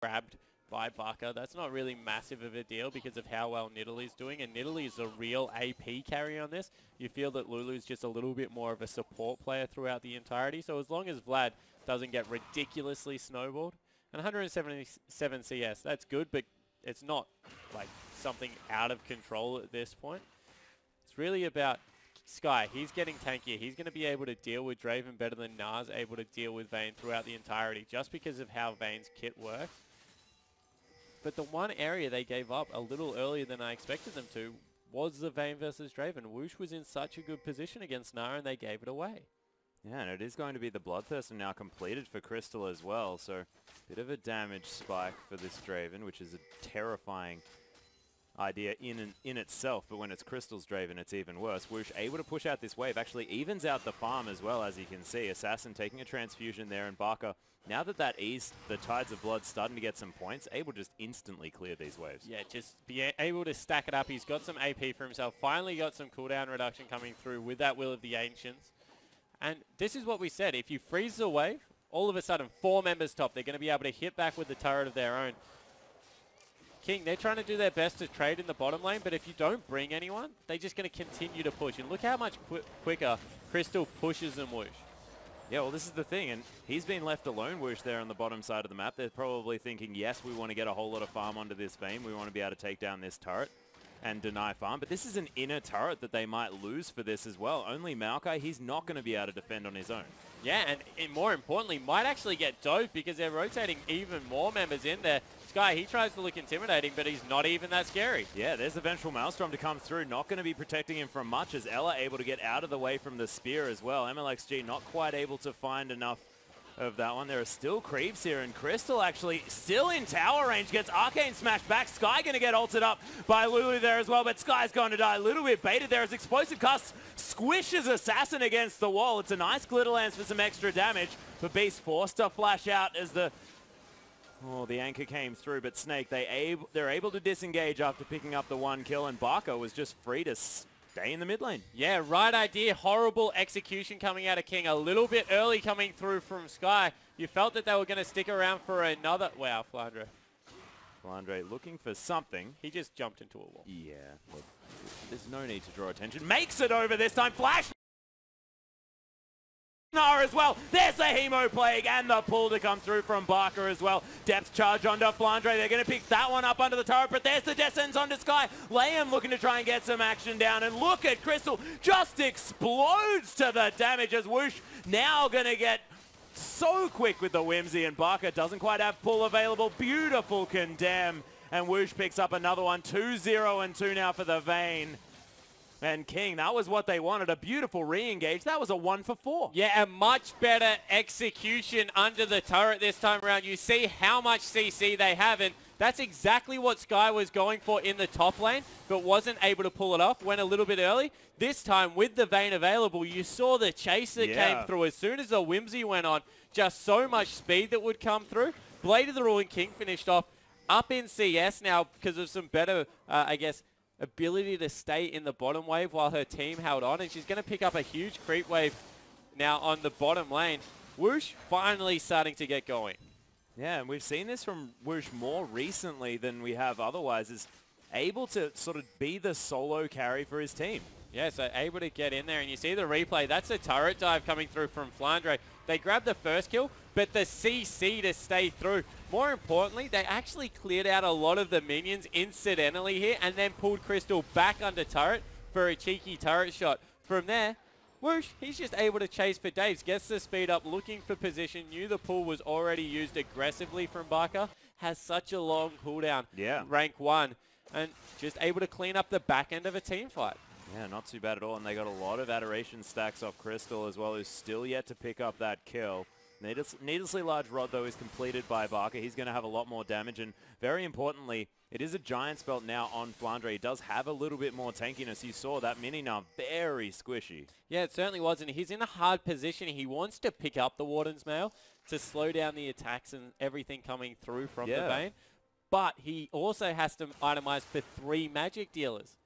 grabbed by Barker. That's not really massive of a deal because of how well Nidalee's doing, and Nidalee is a real AP carry on this. You feel that Lulu's just a little bit more of a support player throughout the entirety, so as long as Vlad doesn't get ridiculously snowballed, and 177 CS, that's good, but it's not like something out of control at this point. It's really about Sky. He's getting tankier. He's going to be able to deal with Draven better than Nas able to deal with Vayne throughout the entirety, just because of how Vayne's kit works. But the one area they gave up a little earlier than I expected them to was the Vayne versus Draven. Whoosh was in such a good position against Nara, and they gave it away. Yeah, and it is going to be the Bloodthirster now completed for Crystal as well, so bit of a damage spike for this Draven, which is a terrifying idea in itself, but when it's Crystal's Draven, it's even worse. Whoosh able to push out this wave, actually evens out the farm as well, as you can see. Assassin taking a transfusion there, and Barker, now that eased, the Tides of Blood starting to get some points, able to just instantly clear these waves. Yeah, just be able to stack it up. He's got some AP for himself, finally got some cooldown reduction coming through with that Will of the Ancients. And this is what we said, if you freeze the wave, all of a sudden 4 members top, they're going to be able to hit back with the turret of their own. King, they're trying to do their best to trade in the bottom lane, but if you don't bring anyone, they're just going to continue to push. And look how much quicker Crystal pushes than Whoosh. Yeah, well, this is the thing, and he's been left alone, Whoosh, there on the bottom side of the map. They're probably thinking, yes, we want to get a whole lot of farm onto this Vayne. We want to be able to take down this turret and deny farm. But this is an inner turret that they might lose for this as well. Only Maokai, he's not going to be able to defend on his own. Yeah, and more importantly, might actually get doped because they're rotating even more members in there. Sky, he tries to look intimidating, but he's not even that scary. Yeah, there's the Vengeful Maelstrom to come through. Not going to be protecting him from much, as Ela able to get out of the way from the spear as well. MLXG not quite able to find enough of that one. There are still creeps here, and Crystal actually still in tower range, gets Arcane smashed back. Sky going to get ulted up by Lulu there as well, but Sky's going to die a little bit baited there as Explosive Cast squishes Assassin against the wall. It's a nice glitter lance for some extra damage, but Beast forced to flash out as the anchor came through, but Snake, they're able to disengage after picking up the 1 kill, and Barker was just free to stay in the mid lane. Yeah, right idea. Horrible execution coming out of King. A little bit early coming through from Sky. You felt that they were going to stick around for another... Wow, Flandre. Flandre looking for something. He just jumped into a wall. Yeah, look, there's no need to draw attention. Makes it over this time. Flash! As well. There's the Hemo Plague and the pull to come through from Barker as well. Depth charge onto Flandre. They're going to pick that one up under the turret, but there's the Descends onto Sky. Liam looking to try and get some action down, and look at Crystal just explodes to the damage as Whoosh now going to get so quick with the Whimsy, and Barker doesn't quite have pull available. Beautiful Condemn, and Whoosh picks up another one. 2-0 and 2 now for the Vayne. And King, that was what they wanted, a beautiful re-engage. That was a 1 for 4. Yeah, a much better execution under the turret this time around. You see how much CC they have, and that's exactly what Sky was going for in the top lane, but wasn't able to pull it off. Went a little bit early. This time, with the Vayne available, you saw the chase that came through. As soon as the Whimsy went on, just so much speed that would come through. Blade of the Ruined King finished off up in CS now because of some better, I guess, ability to stay in the bottom wave while her team held on, and she's going to pick up a huge creep wave now on the bottom lane. Whoosh finally starting to get going. Yeah, and we've seen this from Whoosh more recently than we have otherwise, is able to sort of be the solo carry for his team. Yeah, so able to get in there, and you see the replay. That's a turret dive coming through from Flandre. They grabbed the first kill, but the CC to stay through. More importantly, they actually cleared out a lot of the minions incidentally here and then pulled Crystal back under turret for a cheeky turret shot. From there, Whoosh, he's just able to chase for days, gets the speed up, looking for position, knew the pull was already used aggressively from Barker, has such a long cooldown, rank 1, and just able to clean up the back end of a team fight. Yeah, not too bad at all, and they got a lot of Adoration stacks off Crystal as well, who's still yet to pick up that kill. Needlessly large rod, though, is completed by Barker. He's going to have a lot more damage, and very importantly, it is a Giant's Belt now on Flandre. He does have a little bit more tankiness. You saw that mini now very squishy. Yeah, it certainly was, and he's in a hard position. He wants to pick up the Warden's Mail to slow down the attacks and everything coming through from the Vayne, but he also has to itemize for 3 magic dealers.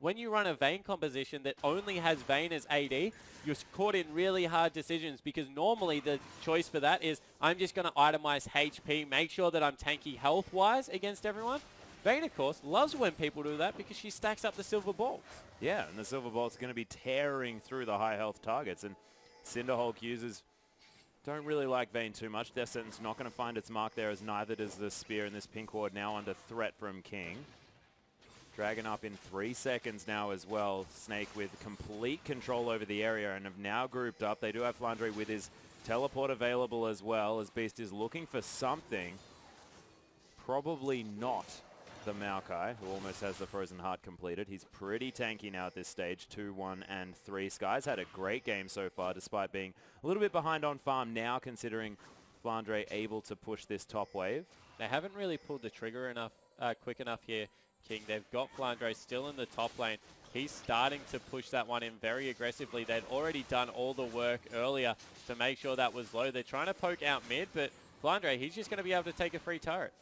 when you run a Vayne composition that only has Vayne as AD, you're caught in really hard decisions because normally the choice for that is I'm just going to itemize HP, make sure that I'm tanky health-wise against everyone. Vayne, of course, loves when people do that because she stacks up the silver bolts. Yeah, and the silver bolt's going to be tearing through the high health targets, and Cinderhulk users don't really like Vayne too much. Death Sentence not going to find its mark there, as neither does the Spear, and this pink ward now under threat from King. Dragon up in 3 seconds now as well. Snake with complete control over the area and have now grouped up. They do have Flandre with his teleport available as well, as Beast is looking for something. Probably not the Maokai, who almost has the Frozen Heart completed. He's pretty tanky now at this stage, 2, 1, and 3. Sky's had a great game so far, despite being a little bit behind on farm now, considering Flandre able to push this top wave. They haven't really pulled the trigger enough, quick enough here, King. They've got Flandre still in the top lane. He's starting to push that one in very aggressively. They'd already done all the work earlier to make sure that was low. They're trying to poke out mid, but Flandre, he's just going to be able to take a free turret.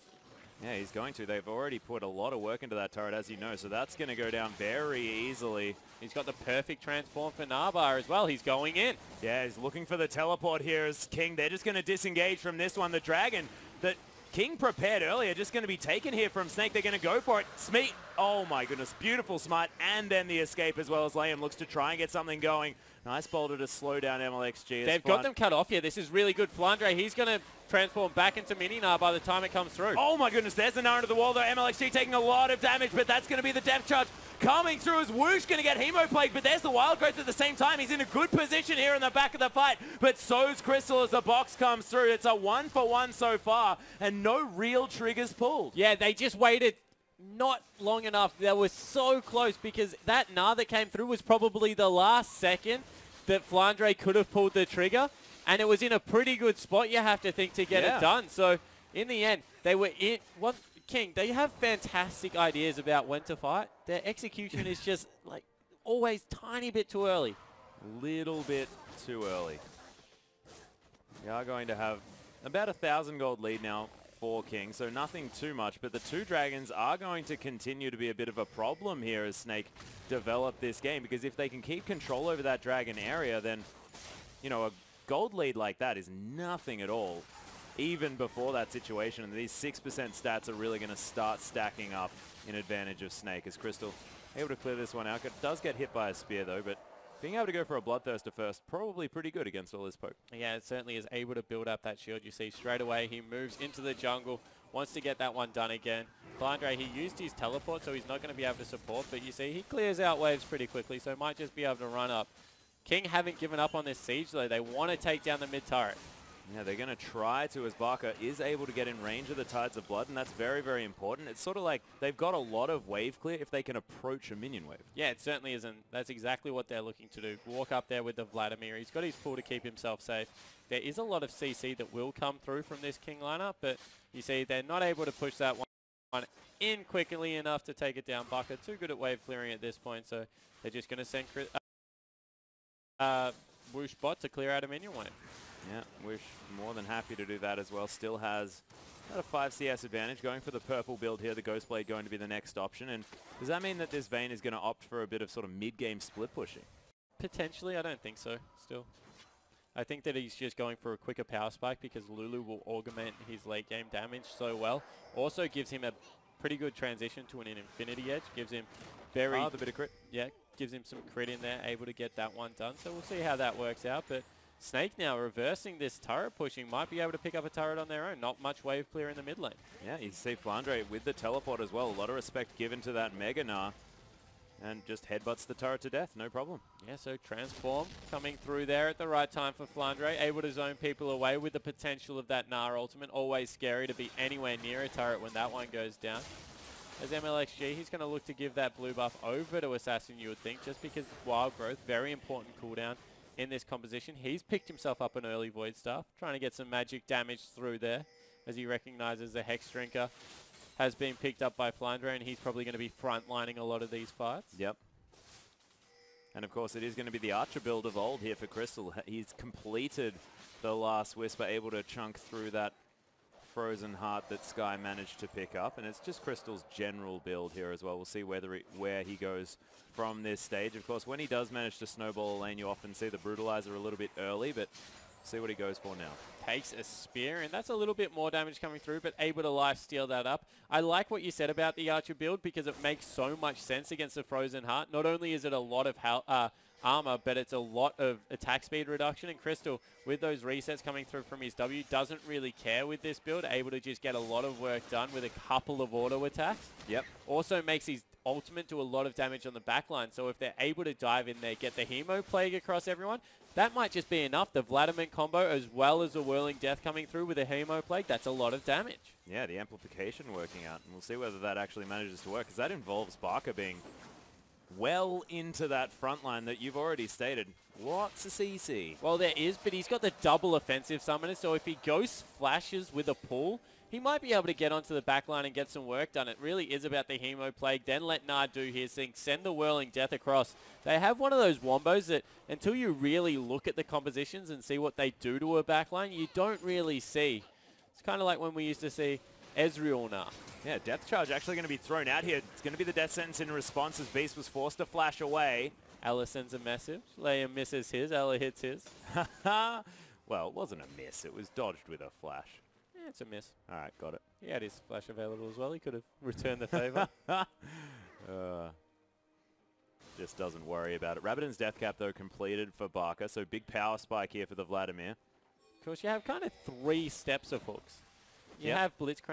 Yeah, he's going to. They've already put a lot of work into that turret, as you know, so that's going to go down very easily. He's got the perfect transform for Gnabar as well. He's going in. Yeah, he's looking for the teleport here as King. They're just going to disengage from this one. The Dragon that King prepared earlier just going to be taken here from Snake. They're going to go for it. Smeet, oh my goodness, beautiful smite, and then the escape as well, as Liam looks to try and get something going. Nice boulder to slow down MLXG. They've got them cut off here. This is really good. Flandre, he's going to transform back into Mini-Gnar by the time it comes through. Oh my goodness, there's the Gnar into the wall though. MLXG taking a lot of damage, but that's going to be the depth charge coming through as Whoosh going to get Hemoplague, but there's the Wild Growth at the same time. He's in a good position here in the back of the fight, but so's Crystal as the box comes through. It's a 1-for-1 so far, and no real triggers pulled. Yeah, they just waited not long enough. They were so close because that Gnar that came through was probably the last second that Flandre could have pulled the trigger, and it was in a pretty good spot, you have to think, to get it done. So in the end, they were in. King, they have fantastic ideas about when to fight. Their execution is just like always tiny bit too early. Little bit too early. We are going to have about 1,000 gold lead now for King, so nothing too much, but the two Dragons are going to continue to be a bit of a problem here as Snake develop this game, because if they can keep control over that Dragon area, then, you know, a gold lead like that is nothing at all, even before that situation, and these 6% stats are really going to start stacking up in advantage of Snake, as Crystal able to clear this one out. It does get hit by a spear though, but being able to go for a Bloodthirster first, probably pretty good against all this poke. Yeah, it certainly is able to build up that shield. You see straight away he moves into the jungle, wants to get that one done again. Flandre, he used his teleport, so he's not going to be able to support, but you see he clears out waves pretty quickly, so might just be able to run up. King haven't given up on this siege though. They want to take down the mid turret. Yeah, they're going to try to, as Barker is able to get in range of the Tides of Blood, and that's very, very important. It's sort of like they've got a lot of wave clear if they can approach a minion wave. Yeah, it certainly isn't. That's exactly what they're looking to do. Walk up there with the Vladimir. He's got his pull to keep himself safe. There is a lot of CC that will come through from this King lineup, but you see they're not able to push that one in quickly enough to take it down. Barker too good at wave clearing at this point, so they're just going to send Whoosh bot to clear out a minion wave. Yeah, Wish more than happy to do that as well. Still has about a 5 CS advantage. Going for the purple build here, the Ghostblade going to be the next option. And does that mean that this Vayne is going to opt for a bit of sort of mid-game split pushing? Potentially, I don't think so, still. I think that he's just going for a quicker power spike because Lulu will augment his late game damage so well. Also gives him a pretty good transition to an Infinity Edge. Gives him very... the bit of crit. Yeah, gives him some crit in there, able to get that one done. So we'll see how that works out. But Snake now reversing this turret pushing, might be able to pick up a turret on their own. Not much wave clear in the mid lane. Yeah, you see Flandre with the teleport as well. A lot of respect given to that Mega Gnar. And just headbutts the turret to death, no problem. Yeah, so transform coming through there at the right time for Flandre. Able to zone people away with the potential of that Gnar ultimate. Always scary to be anywhere near a turret when that one goes down. As MLXG, he's going to look to give that blue buff over to Assassin, you would think, just because Wild Growth, very important cooldown in this composition. He's picked himself up an early Void Staff, trying to get some magic damage through there, as he recognizes the Hex Drinker has been picked up by Flandre, and he's probably going to be frontlining a lot of these fights. Yep. And of course, it is going to be the Archer build of old here for Crystal. He's completed the last Whisper, able to chunk through that Frozen Heart that Sky managed to pick up, and it's just Crystal's general build here as well. We'll see where he goes from this stage. Of course, when he does manage to snowball a lane, you often see the Brutalizer a little bit early, but see what he goes for now. Takes a spear, and that's a little bit more damage coming through, but able to life steal that up. I like what you said about the Archer build because it makes so much sense against the Frozen Heart. Not only is it a lot of armor, but it's a lot of attack speed reduction, and Crystal, with those resets coming through from his W, doesn't really care with this build, able to just get a lot of work done with a couple of auto attacks. Yep. Also makes his ultimate do a lot of damage on the backline, so if they're able to dive in there, get the Hemo Plague across everyone, that might just be enough. The Vladimir combo, as well as the Whirling Death coming through with a Hemo Plague, that's a lot of damage. Yeah, the amplification working out, and we'll see whether that actually manages to work, because that involves Barker being well into that front line that you've already stated. What's a CC? Well, there is, but he's got the double offensive summoner, so if he Ghost Flashes with a pull, he might be able to get onto the back line and get some work done. It really is about the Hemo Plague. Then let Nard do his thing. Send the Whirling Death across. They have one of those wombos that until you really look at the compositions and see what they do to a backline, you don't really see. It's kind of like when we used to see Ezreal now. Yeah, Death Charge actually going to be thrown out here. It's going to be the Death Sentence in response as Beast was forced to flash away. Ella sends a message. Leia misses his. Ella hits his. Well, it wasn't a miss. It was dodged with a flash. Yeah, it's a miss. All right, got it. He had his flash available as well. He could have returned the favor. Just doesn't worry about it. Rabadon's Death Cap, though, completed for Barker, so big power spike here for the Vladimir. Of course, you have kind of 3 steps of hooks. You have Blitzcrank.